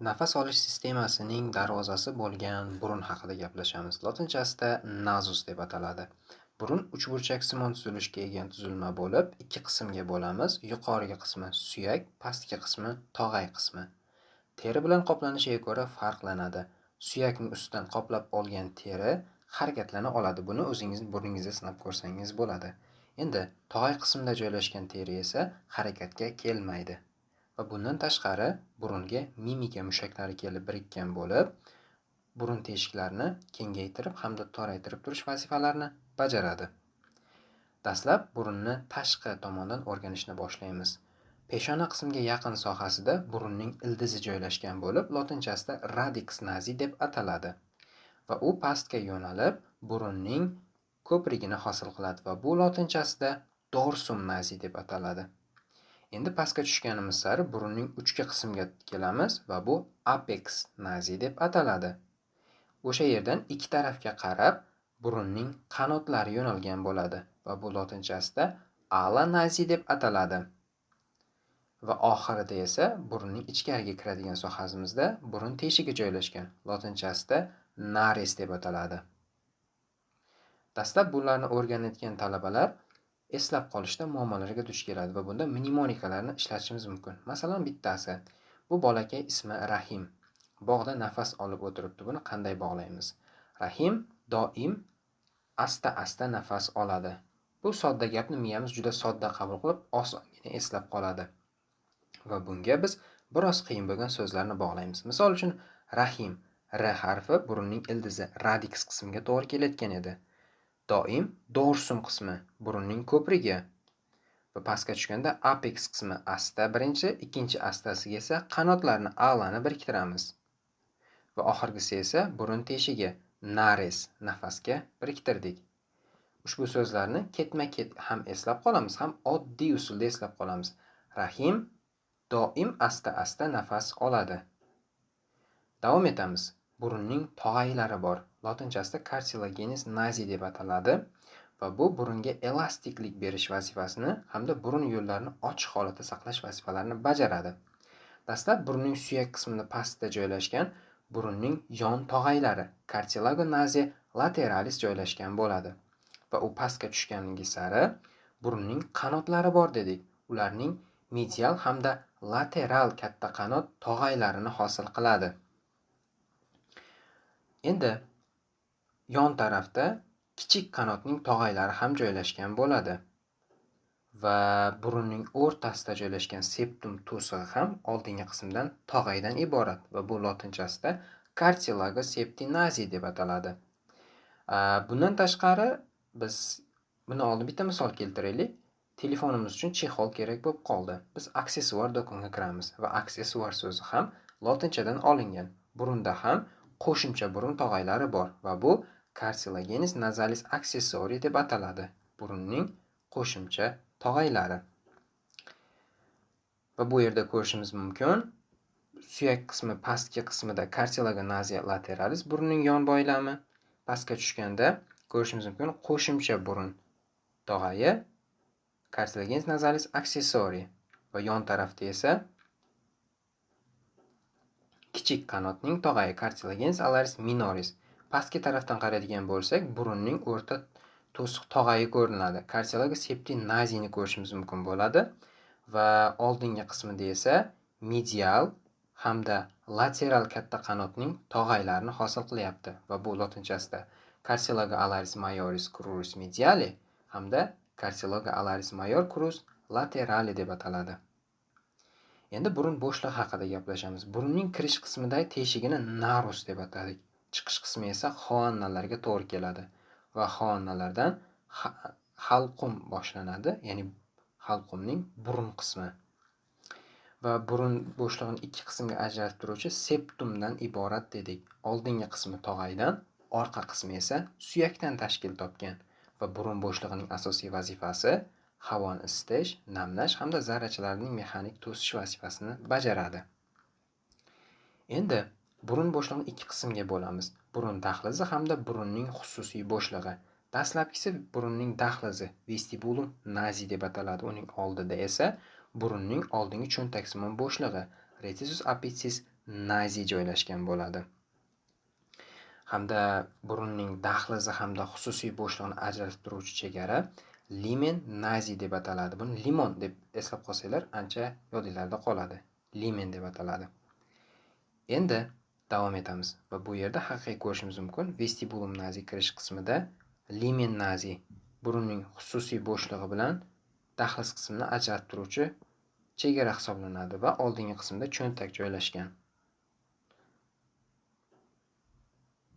Nafas olish sistemasining darvozasi bo'lgan burun haqida gaplashamiz. Lotinchasida nasus deb ataladi. Burun uchburchaksimon tuzilishga ega tuzilma bo'lib, ikki qismga bo'lamiz. Yuqorgi qismi suyak, pastki qismi tog'ay qismi. Teri bilan qoplanishiga ko'ra farqlanadi. Suyakning ustidan qoplab olgan teri harakatlana oladi. Buni o'zingiz burningizda sinab ko'rsangiz bo'ladi. Endi tog'ay qismida joylashgan teri esa harakatga kelmaydi. Va bundan tashqari burunga mimika mushaklari kelib birikkan bo'lib, burun teshiklarini kengaytirib hamda toraytirib turish vazifalarini bajaradi. Dastlab burunni tashqi tomondan o'rganishni boshlaymiz. Peshona qismga yaqin sohasida burunning ildizi joylashgan bo'lib, lotinchasida radix nazi deb ataladi. Va u pastga yo'nalib, burunning ko'prigini hosil qiladi va bu lotinchasida dorsum nazi deb ataladi. Endi pastga tushganimiz sari burunning uchki qismiga kelamiz va bu apex nazi deb ataladi. O'sha yerdan ikki tarafga qarab burunning qanotlari yo'nalgan bo'ladi va bu lotinchasida ala nazi deb ataladi. Va oxirida esa burunning ichkariga kiradigan sohasimizda burun teshigi joylashgan, lotinchasida nares deb ataladi. Dastlab bularni o'rganayotgan talabalar eslab qolishda muammolarga duch keladi va bunda mnemonikalarni ishlatishimiz mumkin. Masalan, bittasi. Bu bolakay ismi Rahim. Bog'da nafas olib o'tiribdi. Buni qanday bog'laymiz? Rahim doim asta-asta nafas oladi. Bu sodda gapni miyamiz juda sodda qabul qilib, osongina eslab qoladi. Va bunga biz biroz qiyin bo'lgan so'zlarni bog'laymiz. Misol uchun, Rahim R harfi burunning ildizi radix qismiga to'g'ri kelayotgan edi. Doim dorsum qismi burunning ko'prigi va pastga tushganda apex qismi asta birinchi, ikkinchi astasiga esa qanotlarni alani biriktiramiz. Va oxirgisi esa burun teshigi nares nafasga biriktirdik. Ushbu so'zlarni ketma-ket ham eslab qolamiz, ham oddiy usulda eslab qolamiz. Rahim doim asta-asta nafas oladi. Davom etamiz. Burunning tog'aylari bor. Lotinchasida cartilaginous nazi deb ataladi va bu burunga elastiklik berish vazifasini hamda burun yo'llarini ochiq holatda saqlash vazifalarini bajaradi. Dastlab burunning suyak qismida pastda joylashgan burunning yon tog'aylari cartilago nazi lateralis joylashgan bo'ladi. Va u pastga tushganligi sari burunning qanotlari bor dedik. Ularning medial hamda lateral katta qanot tog'aylarini hosil qiladi. Endi yon tarafda kichik qanotning tog'aylari ham joylashgan bo'ladi. Va burunning o'rtasida joylashgan septum to'sig'i ham oldingi qismdan tog'aydan iborat va bu lotinchasida cartilago septi nazi deb ataladi. Bundan tashqari biz buni oldin bitta misol keltiraylik. Telefonimiz uchun chexol kerak bo'lib qoldi. Biz aksessuar do'konga kiramiz va aksessuar so'zi ham lotinchadan olingan. Burunda ham qo'shimcha burun tog'aylari bor va bu cartilaginous nasalis accessori deb ataladi. Burunning qo'shimcha tog'aylari. Va bu yerda ko'rishimiz mumkin. Suyak qismi pastki qismida cartilago nazi lateralis burunning yon boylami. Pastga tushganda ko'rishimiz mumkin qo'shimcha burun tog'ayi cartilaginous nasalis accessori va yon tarafda esa kichik qanotning tog'ayi cartilaginous alaris minoris. Pastki tarafdan qaraydigan bo'lsak, burunning o'rta to'siq tog'ayi ko'rinadi. Cartilago septi nazini ko'rishimiz mumkin bo'ladi va oldingi qismida esa medial hamda lateral katta qanotning tog'aylarini hosil qilyapti va bu lotinchasida cartilago alaris majoris crurus mediali hamda cartilago alaris major crurus laterali deb ataladi. Endi burun bo'shlig'i haqida gaplashamiz. Burunning kirish qismidagi teshigini narus deb atadik. Chiqish qismi esa xoannalarga to'g'ri keladi va xoannalardan halqum boshlanadi, ya'ni halqumning burun qismi. Va burun bo'shlig'ini ikki qismga ajratib turuvchi septumdan iborat dedik. Oldingi qismi tog'aydan, orqa qismi esa suyakdan tashkil topgan va burun bo'shlig'ining asosiy vazifasi havoni isitish, namlash hamda zarrachalarning mexanik to'sish vazifasini bajaradi. Endi burun bo'shlig'ini ikki qismga bo'lamiz. Burun dahlizi hamda burunning xususiy bo'shlig'i. Dastlabkisi burunning dahlizi, vestibulum nazi deb ataladi. Uning oldida esa burunning oldingi cho'ntaksimon bo'shlig'i, retisus apicis nazi joylashgan bo'ladi. Hamda burunning dahlizi hamda xususiy bo'shliqni ajratib turuvchi chegara limen nazi deb ataladi. Buni limon deb eslab qolsanglar, ancha yodinglarda qoladi. Limen deb ataladi. Endi davom etamiz va bu yerda haqiqiy ko'rishimiz mumkin. Vestibulum nazi kirish qismida limen nazi burunning xususiy bo'shlig'i bilan dahliz qismini ajratib turuvchi chegara hisoblanadi va oldingi qismda cho'ntak joylashgan.